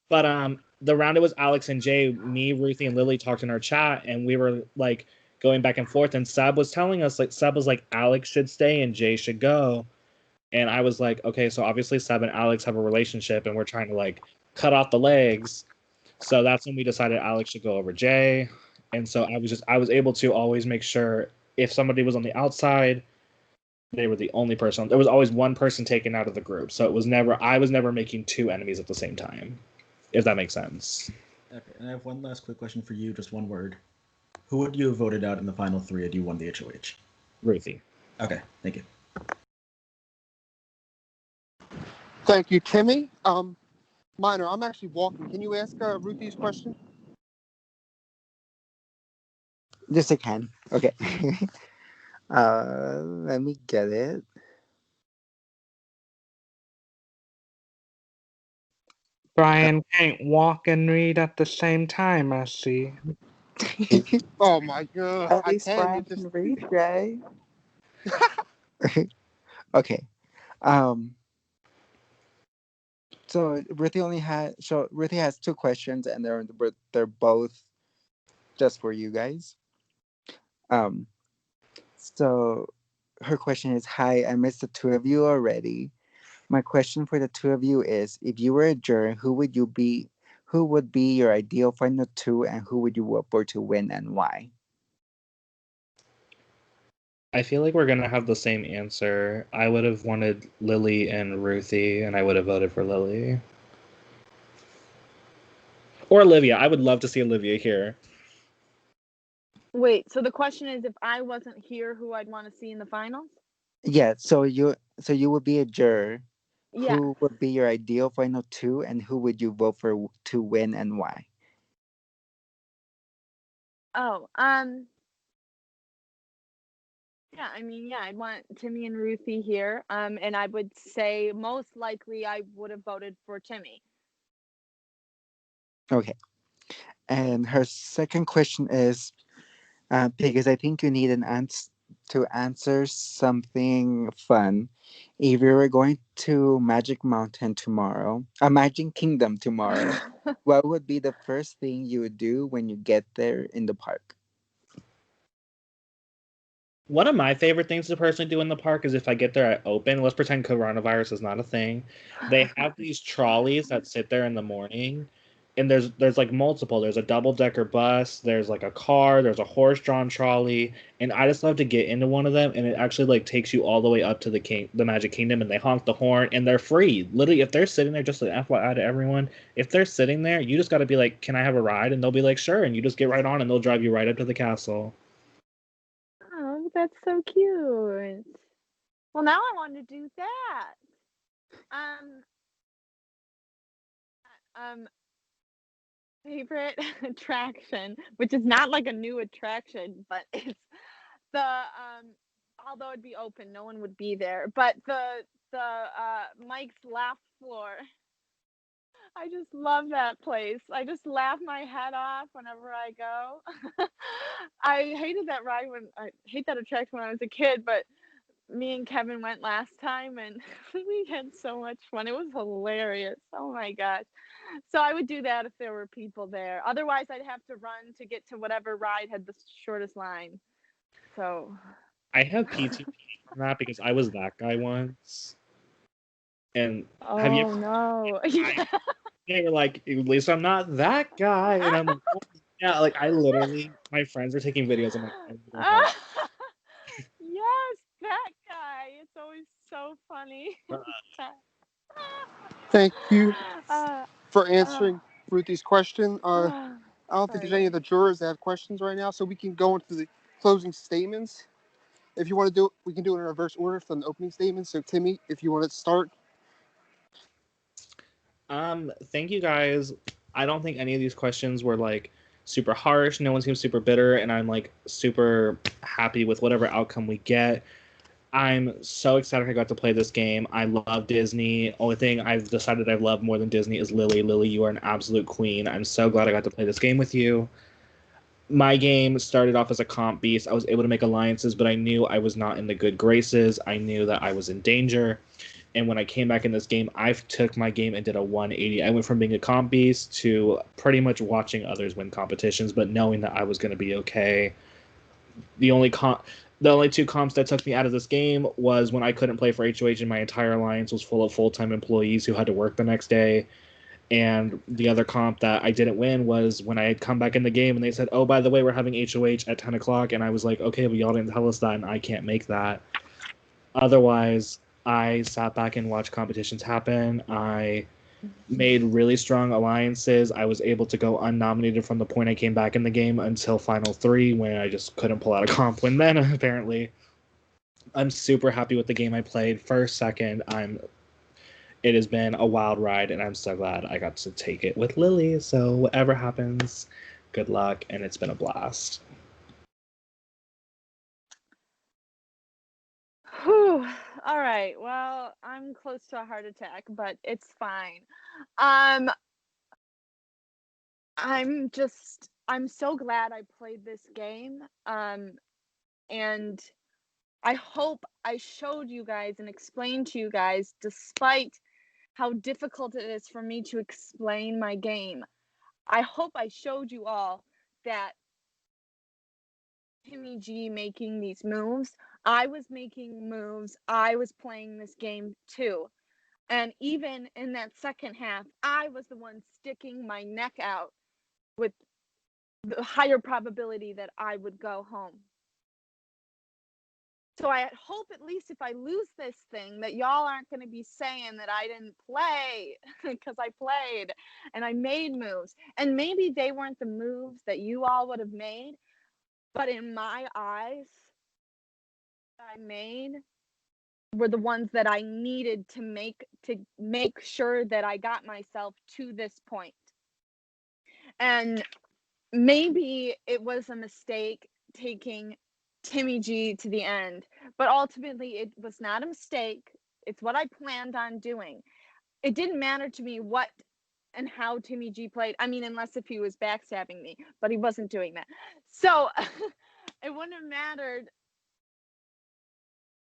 But the round it was Alex and Jay, me, Ruthie, and Lily talked in our chat, and we were like going back and forth. And Seb was telling us, like, Seb was like, Alex should stay and Jay should go. And I was like, okay, so obviously Seb and Alex have a relationship, and we're trying to like cut off the legs. So that's when we decided Alex should go over Jay. And so I was able to always make sure if somebody was on the outside, they were the only person. There was always one person taken out of the group. So I was never making two enemies at the same time, if that makes sense. Okay, and I have one last quick question for you, just one word. Who would you have voted out in the final three had you won the HOH? Ruthie. Okay, thank you. Thank you, Timmy. Minor, I'm actually walking. Can you ask Ruthie's question? Yes, I can. Okay. Let me get it. Brian can't walk and read at the same time, I see. Oh my god. At I least can. Brian It just can read, Jay. Okay. So Ruthie has two questions, and they're both just for you guys. So her question is, "Hi, I missed the two of you already. My question for the two of you is, if you were a juror, who would be your ideal final two, and who would you vote for to win, and why?" I feel like we're gonna have the same answer. I would have wanted Lily and Ruthie, and I would have voted for Lily. Or Olivia. I would love to see Olivia here. Wait, so the question is, if I wasn't here, who I'd want to see in the finals? Yeah, so you would be a juror. Yeah. Who would be your ideal final two, and who would you vote for to win, and why? Oh, yeah, I mean, yeah, I'd want Timmy and Ruthie here. And I would say most likely I would have voted for Timmy. Okay. And her second question is, because I think you need an answer to answer something fun. If you were going to Magic Kingdom tomorrow, what would be the first thing you would do when you get there in the park? One of my favorite things to personally do in the park is if I get there at open, let's pretend coronavirus is not a thing. They have these trolleys that sit there in the morning, and there's like multiple. There's a double-decker bus, there's like a car, there's a horse-drawn trolley, and I just love to get into one of them, and it actually like takes you all the way up to the Magic Kingdom, and they honk the horn, and they're free. Literally, if they're sitting there, just like FYI to everyone, if they're sitting there, you just got to be like, "Can I have a ride?" And they'll be like, "Sure," and you just get right on, and they'll drive you right up to the castle. Oh, that's so cute. Well, now I want to do that. Favorite attraction, which is not like a new attraction, but it's the although it'd be open, no one would be there. But the Mike's Laugh Floor. I just love that place. I just laugh my head off whenever I go. I hated that ride when I hate that attraction when I was a kid, but me and Kevin went last time and we had so much fun. It was hilarious. Oh my gosh. So I would do that if there were people there. Otherwise, I'd have to run to get to whatever ride had the shortest line. So I have PTSD from that because I was that guy once. And have you oh no. Yeah. they were like, at least I'm not that guy. And I'm like, oh, yeah, like I literally, my friends were taking videos. I'm like, I need to go home. Yes, that guy. It's always so funny. Thank you uh, for answering Ruthie's question. I uh, don't think there's sorry, any of the jurors that have questions right now, so we can go into the closing statements. If you want to do it, we can do it in reverse order from the opening statements. So, Timmy, if you want to start. Thank you guys. I don't think any of these questions were like super harsh. No one seems super bitter, and I'm like super happy with whatever outcome we get. I'm so excited I got to play this game. I love Disney. Only thing I've decided I love more than Disney is Lily. Lily, you are an absolute queen. I'm so glad I got to play this game with you. My game started off as a comp beast. I was able to make alliances, but I knew I was not in the good graces. I knew that I was in danger. And when I came back in this game, I took my game and did a 180. I went from being a comp beast to pretty much watching others win competitions, but knowing that I was going to be okay. The only two comps that took me out of this game was when I couldn't play for HOH and my entire alliance was full of full-time employees who had to work the next day. And the other comp that I didn't win was when I had come back in the game and they said, oh, by the way, we're having HOH at 10 o'clock. And I was like, okay, but y'all didn't tell us that, and I can't make that. Otherwise, I sat back and watched competitions happen. I made really strong alliances. I was able to go unnominated from the point I came back in the game until Final 3 when I just couldn't pull out a comp win then, apparently. I'm super happy with the game I played. First, second, it has been a wild ride, and I'm so glad I got to take it with Lily. So whatever happens, good luck, and it's been a blast. Whew. All right. Well, I'm close to a heart attack, but it's fine. I'm so glad I played this game. And I hope I showed you guys and explained to you guys, despite how difficult it is for me to explain my game. I hope I showed you all that Timmy G making these moves, I was making moves, I was playing this game too. And even in that second half, I was the one sticking my neck out with the higher probability that I would go home. So I hope at least if I lose this thing that y'all aren't going to be saying that I didn't play because I played and I made moves. And maybe they weren't the moves that you all would have made, but in my eyes, I made were the ones that I needed to make sure that I got myself to this point. And maybe it was a mistake taking Timmy G to the end, but ultimately it was not a mistake. It's what I planned on doing. It didn't matter to me what and how Timmy G played. I mean, unless if he was backstabbing me, but he wasn't doing that. So it wouldn't have mattered to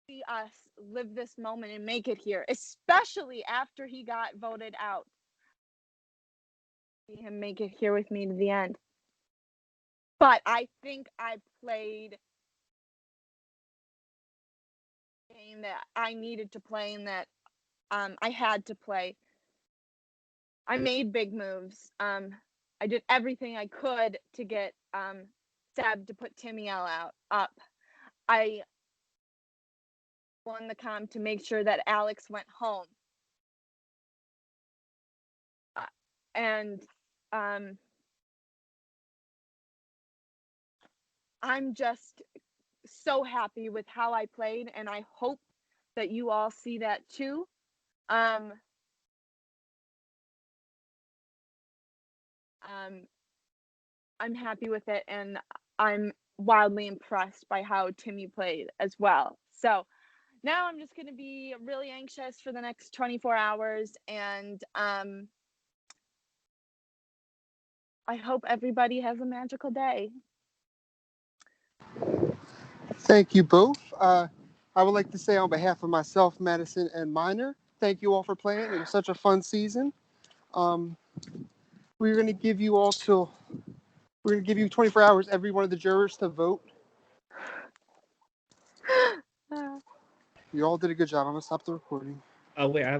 see us live this moment and make it here, especially after he got voted out. See him make it here with me to the end. But I think I played a game that I needed to play and that I had to play. I made big moves. I did everything I could to get Seb to put Timmy L out up. I won the comp to make sure that Alex went home. And I'm just so happy with how I played, and I hope that you all see that too. I'm happy with it, and I'm wildly impressed by how Timmy played as well. So now I'm just going to be really anxious for the next 24 hours, and I hope everybody has a magical day. Thank you both. I would like to say on behalf of myself, Madison, and Minor, thank you all for playing. It was such a fun season. We're going to give you 24 hours, every one of the jurors, to vote. You all did a good job. I'm going to stop the recording. Oh wait, I have